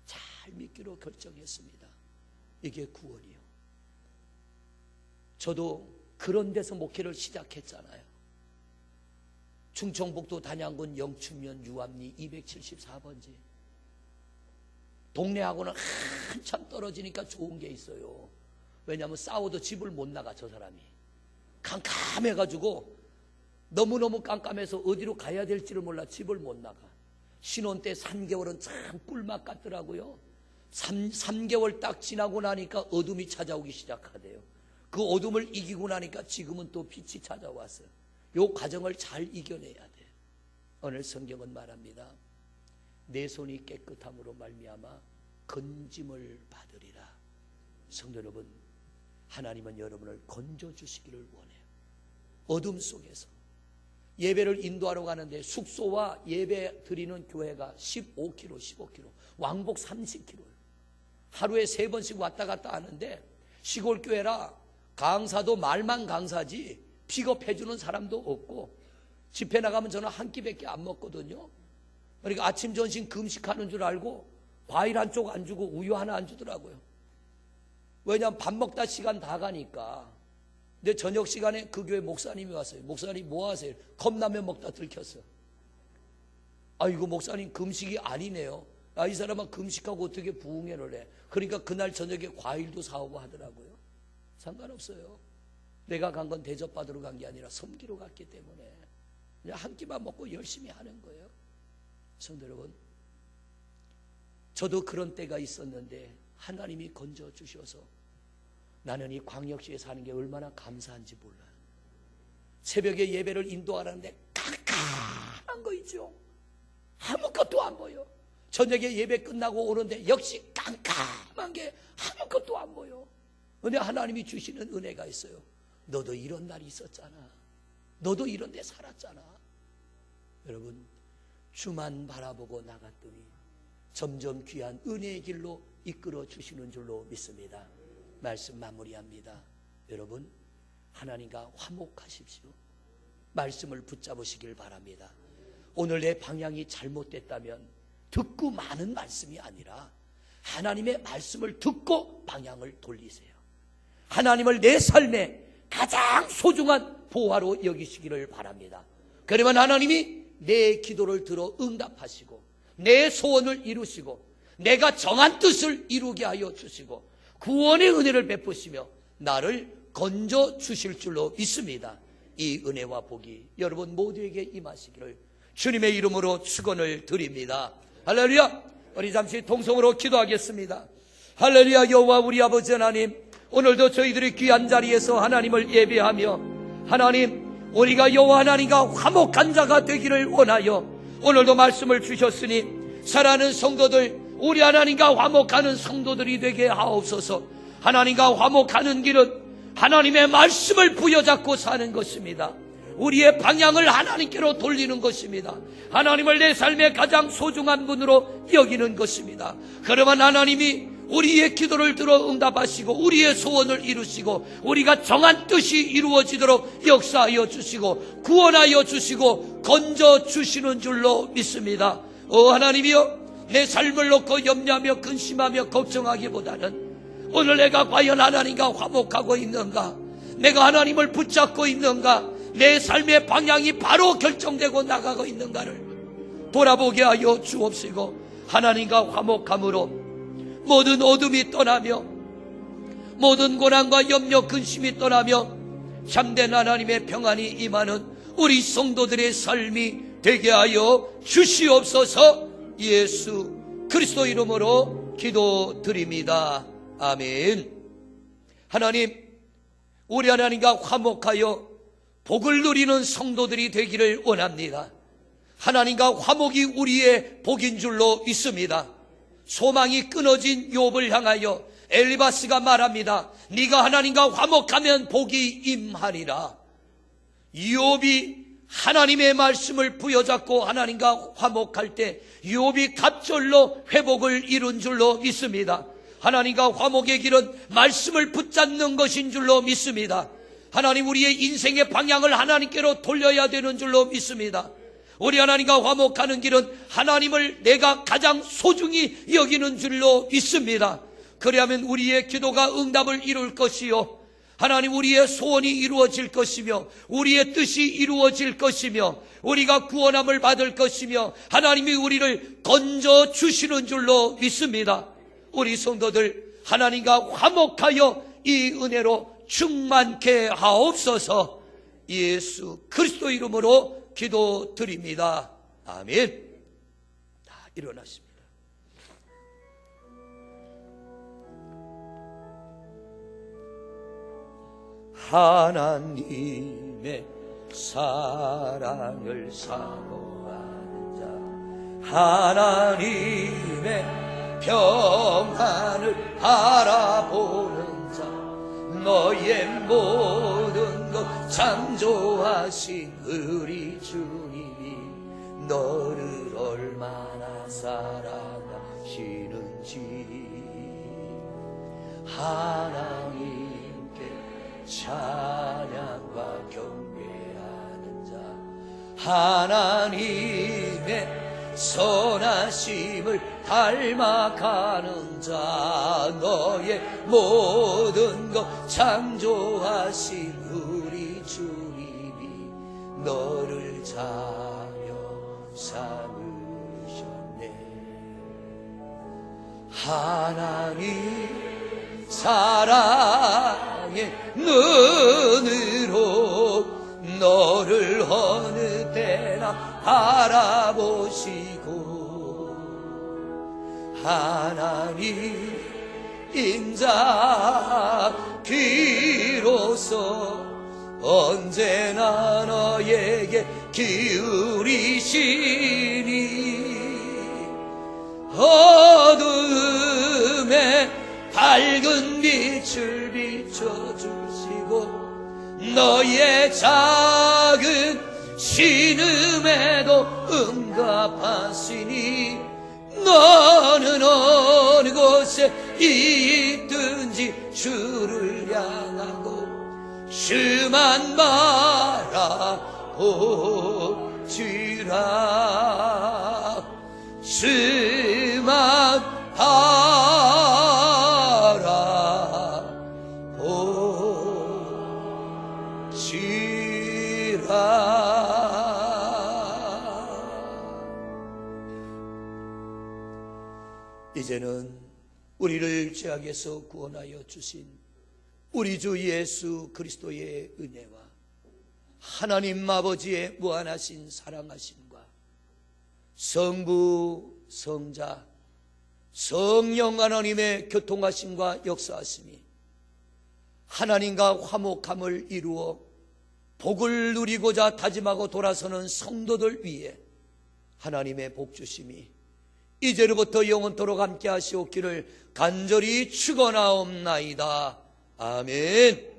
잘 믿기로 결정했습니다. 이게 구원이요. 저도 그런 데서 목회를 시작했잖아요. 충청북도 단양군 영춘면 유암리 274번지. 동네하고는 한참 떨어지니까 좋은 게 있어요. 왜냐하면 싸워도 집을 못 나가. 저 사람이 깜깜해가지고 너무너무 깜깜해서 어디로 가야 될지를 몰라 집을 못 나가. 신혼 때 3개월은 참 꿀맛 같더라고요. 3개월 딱 지나고 나니까 어둠이 찾아오기 시작하대요. 그 어둠을 이기고 나니까 지금은 또 빛이 찾아왔어요. 이 과정을 잘 이겨내야 돼. 오늘 성경은 말합니다. 내 손이 깨끗함으로 말미암아 건짐을 받으리라. 성도 여러분, 하나님은 여러분을 건져주시기를 원해요. 어둠 속에서 예배를 인도하러 가는데 숙소와 예배 드리는 교회가 15km, 15km, 왕복 30km예요. 하루에 3번씩 왔다 갔다 하는데 시골 교회라 강사도 말만 강사지 픽업해주는 사람도 없고, 집회 나가면 저는 한 끼밖에 안 먹거든요. 그러니까 아침 점심 금식하는 줄 알고 과일 한 쪽 안 주고 우유 하나 안 주더라고요. 왜냐하면 밥 먹다 시간 다 가니까. 근데 저녁 시간에 그 교회 목사님이 왔어요. 목사님 뭐 하세요? 컵라면 먹다 들켰어. 이거 목사님 금식이 아니네요. 이 사람은 금식하고 어떻게 부흥회를 해? 그러니까 그날 저녁에 과일도 사오고 하더라고요. 상관없어요. 내가 간 건 대접받으러 간 게 아니라 섬기러 갔기 때문에 그냥 한 끼만 먹고 열심히 하는 거예요. 성도 여러분, 저도 그런 때가 있었는데 하나님이 건져 주셔서 나는 이 광역시에 사는 게 얼마나 감사한지 몰라요. 새벽에 예배를 인도하라는데 깜깜한 거 있죠. 아무것도 안 보여. 저녁에 예배 끝나고 오는데 역시 깜깜한 게 아무것도 안 보여. 근데 하나님이 주시는 은혜가 있어요. 너도 이런 날이 있었잖아. 너도 이런 데 살았잖아. 여러분, 주만 바라보고 나갔더니 점점 귀한 은혜의 길로 이끌어 주시는 줄로 믿습니다. 말씀 마무리합니다. 여러분, 하나님과 화목하십시오. 말씀을 붙잡으시길 바랍니다. 오늘 내 방향이 잘못됐다면 듣고 마는 말씀이 아니라 하나님의 말씀을 듣고 방향을 돌리세요. 하나님을 내 삶의 가장 소중한 보화로 여기시기를 바랍니다. 그러면 하나님이 내 기도를 들어 응답하시고 내 소원을 이루시고 내가 정한 뜻을 이루게 하여 주시고 구원의 은혜를 베푸시며 나를 건져 주실 줄로 믿습니다. 이 은혜와 복이 여러분 모두에게 임하시기를 주님의 이름으로 축원을 드립니다. 할렐루야. 우리 잠시 통성으로 기도하겠습니다. 할렐루야. 여호와 우리 아버지 하나님, 오늘도 저희들이 귀한 자리에서 하나님을 예배하며 하나님, 우리가 여호와 하나님과 화목한 자가 되기를 원하여 오늘도 말씀을 주셨으니 사랑하는 성도들, 우리 하나님과 화목하는 성도들이 되게 하옵소서. 하나님과 화목하는 길은 하나님의 말씀을 부여잡고 사는 것입니다. 우리의 방향을 하나님께로 돌리는 것입니다. 하나님을 내 삶의 가장 소중한 분으로 여기는 것입니다. 그러면 하나님이 우리의 기도를 들어 응답하시고 우리의 소원을 이루시고 우리가 정한 뜻이 이루어지도록 역사하여 주시고 구원하여 주시고 건져 주시는 줄로 믿습니다. 하나님이여, 내 삶을 놓고 염려하며 근심하며 걱정하기보다는 오늘 내가 과연 하나님과 화목하고 있는가, 내가 하나님을 붙잡고 있는가, 내 삶의 방향이 바로 결정되고 나가고 있는가를 돌아보게 하여 주옵시고 하나님과 화목함으로 모든 어둠이 떠나며 모든 고난과 염려 근심이 떠나며 참된 하나님의 평안이 임하는 우리 성도들의 삶이 되게 하여 주시옵소서. 예수 그리스도 이름으로 기도드립니다. 아멘. 하나님, 우리 하나님과 화목하여 복을 누리는 성도들이 되기를 원합니다. 하나님과 화목이 우리의 복인 줄로 믿습니다. 소망이 끊어진 욥을 향하여 엘리바스가 말합니다. 네가 하나님과 화목하면 복이 임하리라. 욥이 하나님의 말씀을 부여잡고 하나님과 화목할 때 욥이 갑절로 회복을 이룬 줄로 믿습니다. 하나님과 화목의 길은 말씀을 붙잡는 것인 줄로 믿습니다. 하나님, 우리의 인생의 방향을 하나님께로 돌려야 되는 줄로 믿습니다. 우리 하나님과 화목하는 길은 하나님을 내가 가장 소중히 여기는 줄로 믿습니다. 그리하면 우리의 기도가 응답을 이룰 것이요, 하나님 우리의 소원이 이루어질 것이며 우리의 뜻이 이루어질 것이며 우리가 구원함을 받을 것이며 하나님이 우리를 건져 주시는 줄로 믿습니다. 우리 성도들, 하나님과 화목하여 이 은혜로 충만케 하옵소서. 예수 그리스도 이름으로 기도드립니다. 아멘. 다 일어나십니다. 하나님의 사랑을 사모하는 자, 하나님의 평안을 알아보는 자, 너의 모든 것 창조하신 우리 주님이 너를 얼마나 사랑하시는지 하나님께 찬양과 경배하는 자 하나님의 선하심을 닮아가는 자 너의 모든 것 창조하신 우리 주님이 너를 자녀 삼으셨네. 하나님 사랑의 눈으로 너를 어느 때나 바라보시고 하나님 인자 귀로서 언제나 너에게 기울이시니 어두움에 밝은 빛을 비춰주시고 너의 작은 신음에도 응답하시니 너는 어느 곳에 있든지 주를 향하고 주만 바라보지라. 주만 이제는 우리를 죄악에서 구원하여 주신 우리 주 예수 그리스도의 은혜와 하나님 아버지의 무한하신 사랑하심과 성부, 성자, 성령 하나님의 교통하심과 역사하심이 하나님과 화목함을 이루어 복을 누리고자 다짐하고 돌아서는 성도들 위해 하나님의 복주심이 이제로부터 영원토록 함께 하시옵기를 간절히 축원하옵나이다. 아멘.